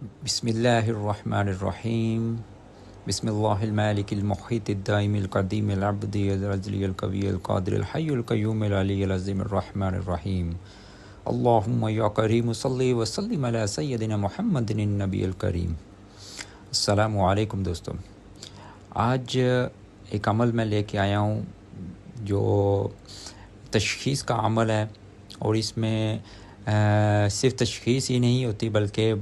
بسم اللہ الرحمن الرحیم بسم اللہ المالک المحیط الدائم القدیم العبدی الرزلی القوی القادر الحی القیوم العلی العظیم الرحمن الرحیم اللہم یا کریم صلی وسلم علی سیدنا محمد النبی الکریم۔ السلام علیکم دوستو، آج ایک عمل میں لے کے آیا ہوں جو تشخیص کا عمل ہے، اور اس میں صرف تشخیص ہی نہیں ہوتی بلکہ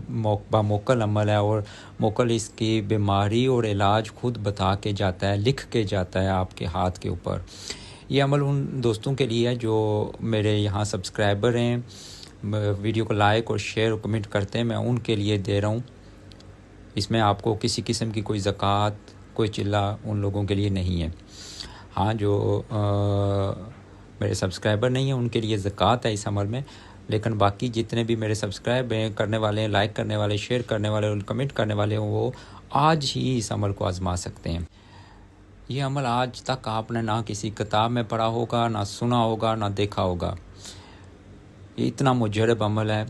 باموکل عمل ہے، اور موکل اس کی بیماری اور علاج خود بتا کے جاتا ہے، لکھ کے جاتا ہے آپ کے ہاتھ کے اوپر۔ یہ عمل ان دوستوں کے لیے ہے جو میرے یہاں سبسکرائبر ہیں، ویڈیو کو لائک اور شیئر اور کمنٹ کرتے ہیں، میں ان کے لیے دے رہا ہوں۔ اس میں آپ کو کسی قسم کی کوئی زکوٰۃ، کوئی چلہ ان لوگوں کے لیے نہیں ہے۔ ہاں، جو میرے سبسکرائبر نہیں ہیں ان کے لیے زکوٰۃ ہے اس عمل میں، لیکن باقی جتنے بھی میرے سبسکرائب ہیں، کرنے والے ہیں، لائک کرنے والے، شیئر کرنے والے اور کمنٹ کرنے والے ہیں، وہ آج ہی اس عمل کو آزما سکتے ہیں۔ یہ عمل آج تک آپ نے نہ کسی کتاب میں پڑھا ہوگا، نہ سنا ہوگا، نہ دیکھا ہوگا۔ یہ اتنا مجرب عمل ہے،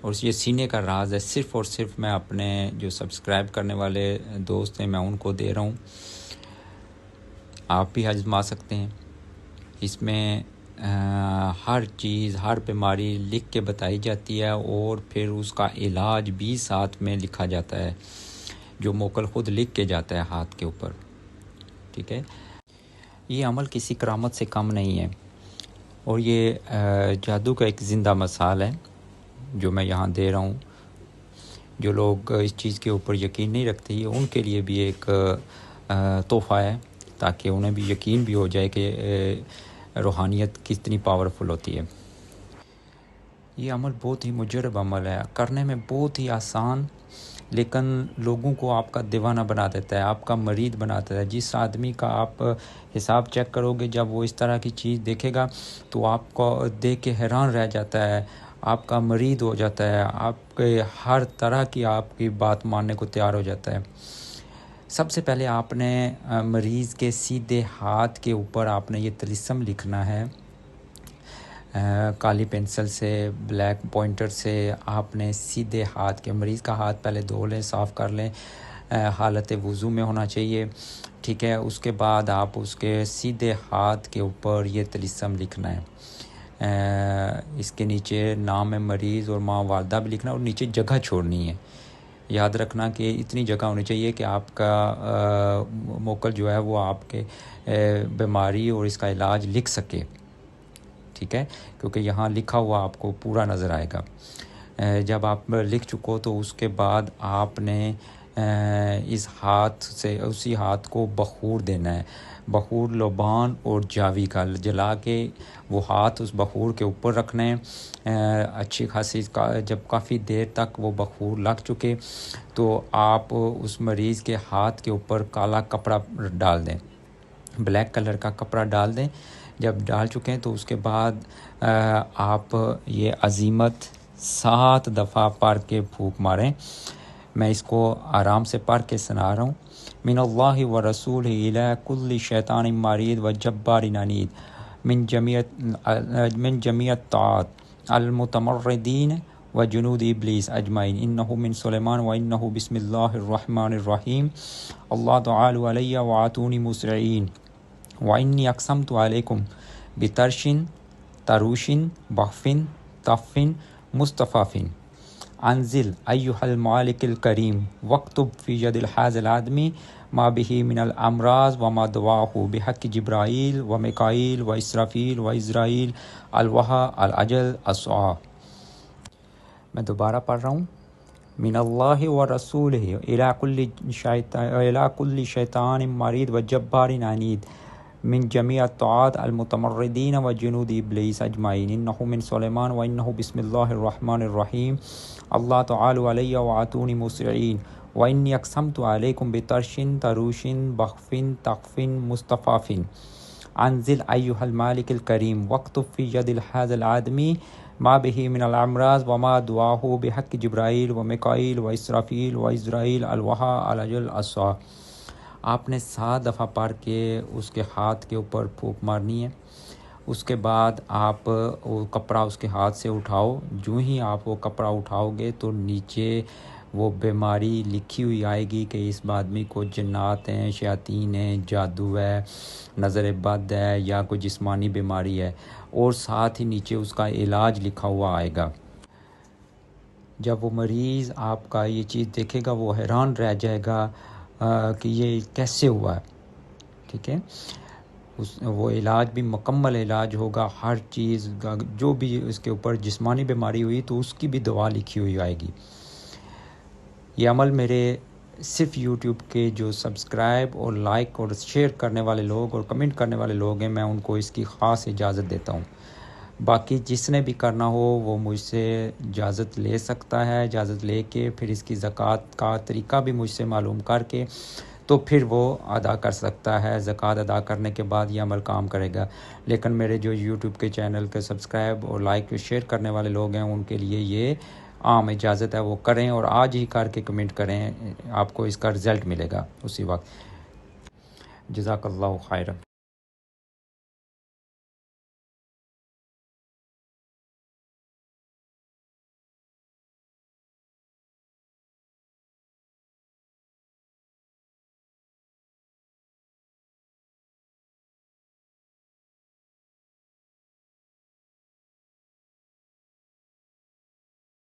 اور یہ سینے کا راز ہے۔ صرف اور صرف میں اپنے جو سبسکرائب کرنے والے دوست ہیں میں ان کو دے رہا ہوں، آپ بھی آزما سکتے ہیں۔ اس میں ہر چیز، ہر بیماری لکھ کے بتائی جاتی ہے، اور پھر اس کا علاج بھی ساتھ میں لکھا جاتا ہے، جو موکل خود لکھ کے جاتا ہے ہاتھ کے اوپر۔ ٹھیک ہے، یہ عمل کسی کرامت سے کم نہیں ہے، اور یہ جادو کا ایک زندہ مثال ہے جو میں یہاں دے رہا ہوں۔ جو لوگ اس چیز کے اوپر یقین نہیں رکھتے، یہ ان کے لیے بھی ایک تحفہ ہے، تاکہ انہیں بھی یقین بھی ہو جائے کہ روحانیت کتنی پاورفل ہوتی ہے۔ یہ عمل بہت ہی مجرب عمل ہے، کرنے میں بہت ہی آسان، لیکن لوگوں کو آپ کا دیوانہ بنا دیتا ہے، آپ کا مرید بنا دیتا ہے۔ جس آدمی کا آپ حساب چیک کرو گے، جب وہ اس طرح کی چیز دیکھے گا تو آپ کو دیکھ کے حیران رہ جاتا ہے، آپ کا مرید ہو جاتا ہے، آپ کے ہر طرح کی آپ کی بات ماننے کو تیار ہو جاتا ہے۔ سب سے پہلے آپ نے مریض کے سیدھے ہاتھ کے اوپر آپ نے یہ طلسم لکھنا ہے، کالی پنسل سے، بلیک پوائنٹر سے آپ نے سیدھے ہاتھ کے، مریض کا ہاتھ پہلے دھو لیں، صاف کر لیں، حالت وضو میں ہونا چاہیے۔ ٹھیک ہے، اس کے بعد آپ اس کے سیدھے ہاتھ کے اوپر یہ طلسم لکھنا ہے۔ اس کے نیچے نام مریض اور ماں والدہ بھی لکھنا، اور نیچے جگہ چھوڑنی ہے۔ یاد رکھنا کہ اتنی جگہ ہونی چاہیے کہ آپ کا موکل جو ہے وہ آپ کے بیماری اور اس کا علاج لکھ سکے۔ ٹھیک ہے، کیونکہ یہاں لکھا ہوا آپ کو پورا نظر آئے گا۔ جب آپ لکھ چکو تو اس کے بعد آپ نے اس ہاتھ سے، اسی ہاتھ کو بخور دینا ہے، بخور لبان اور جاوی کا جلا کے وہ ہاتھ اس بخور کے اوپر رکھنا ہے۔ اچھی خاصی جب کافی دیر تک وہ بخور لگ چکے تو آپ اس مریض کے ہاتھ کے اوپر کالا کپڑا ڈال دیں، بلیک کلر کا کپڑا ڈال دیں۔ جب ڈال چکے ہیں تو اس کے بعد آپ یہ عزیمت 7 دفعہ پڑھ کے پھونک ماریں۔ میں اس کو آرام سے پڑھ کے سنا رہا ہوں۔ من اللہ و رسول الی کل شیطان مارید و جبار عنید من جمیع الطاعات المتمردین و جنود ابلیس اجمعین انہ من سلیمان و انہ بسم اللہ الرحمن الرحیم اللہ تعالی علی و آتونی مسرعین وَإِنِّي أَقْسَمْتُ عَلَيْكُمْ بِتَرْشٍ تَرُوشٍ بَخْفٍ تَخْفٍ مُصْطَفَافٍ أَنزِلْ أَيُّهَا الْمَالِكِ الْكَرِيمِ وَاكْتُبْ فِي يَدِ هَذَا الْآدَمِ مَا بِهِ مِنَ الْأَمْرَاضِ وَمَا دَوَاهُ بِحَقِّ جِبْرَائِيلَ وَمِيكَائِيلَ وَإِسْرَافِيلَ وَإِزْرَائِيلَ الْوَهَا الْأَجَلَ الصَّعَى۔ میں دوبارہ پڑھ رہا ہوں۔ من اللہ و رسولہ الی کل شیطان مرید و جبار عنید من جمیع الطاعات المتمردین و جنود ابلیس اجمعین انہ من سلیمان و انہ بسم اللہ الرحمن الرحیم اللہ تعالی علی و آتونی مسرعین و انی اقسمت علیکم بترش تروش بخف تخف مصطفاف انزل ایہا المالک الکریم واکتب فی ید هذا الآدمی ما به من الامراض وما دعاه بحق جبرائیل و میکائیل و اسرافیل و اسرائیل الوہا العجل الصاع۔ آپ نے 7 دفعہ پڑھ کے اس کے ہاتھ کے اوپر پھونک مارنی ہے۔ اس کے بعد آپ وہ کپڑا اس کے ہاتھ سے اٹھاؤ۔ جو ہی آپ وہ کپڑا اٹھاؤ گے تو نیچے وہ بیماری لکھی ہوئی آئے گی کہ اس آدمی کو جنات ہیں، شیاطین ہیں، جادو ہے، نظر بد ہے یا کوئی جسمانی بیماری ہے، اور ساتھ ہی نیچے اس کا علاج لکھا ہوا آئے گا۔ جب وہ مریض آپ کا یہ چیز دیکھے گا وہ حیران رہ جائے گا کہ یہ کیسے ہوا ہے، ٹھیک ہے۔ وہ علاج بھی مکمل علاج ہوگا، ہر چیز جو بھی اس کے اوپر جسمانی بیماری ہوئی تو اس کی بھی دوا لکھی ہوئی آئے گی۔ یہ عمل میرے صرف یوٹیوب کے جو سبسکرائب اور لائک اور شیئر کرنے والے لوگ اور کمنٹ کرنے والے لوگ ہیں، میں ان کو اس کی خاص اجازت دیتا ہوں۔ باقی جس نے بھی کرنا ہو وہ مجھ سے اجازت لے سکتا ہے، اجازت لے کے پھر اس کی زکوٰۃ کا طریقہ بھی مجھ سے معلوم کر کے تو پھر وہ ادا کر سکتا ہے۔ زکوٰۃ ادا کرنے کے بعد یہ عمل کام کرے گا۔ لیکن میرے جو یوٹیوب کے چینل کے سبسکرائب اور لائک اور شیئر کرنے والے لوگ ہیں ان کے لیے یہ عام اجازت ہے، وہ کریں اور آج ہی کر کے کمنٹ کریں، آپ کو اس کا رزلٹ ملے گا اسی وقت۔ جزاک اللہ خیر۔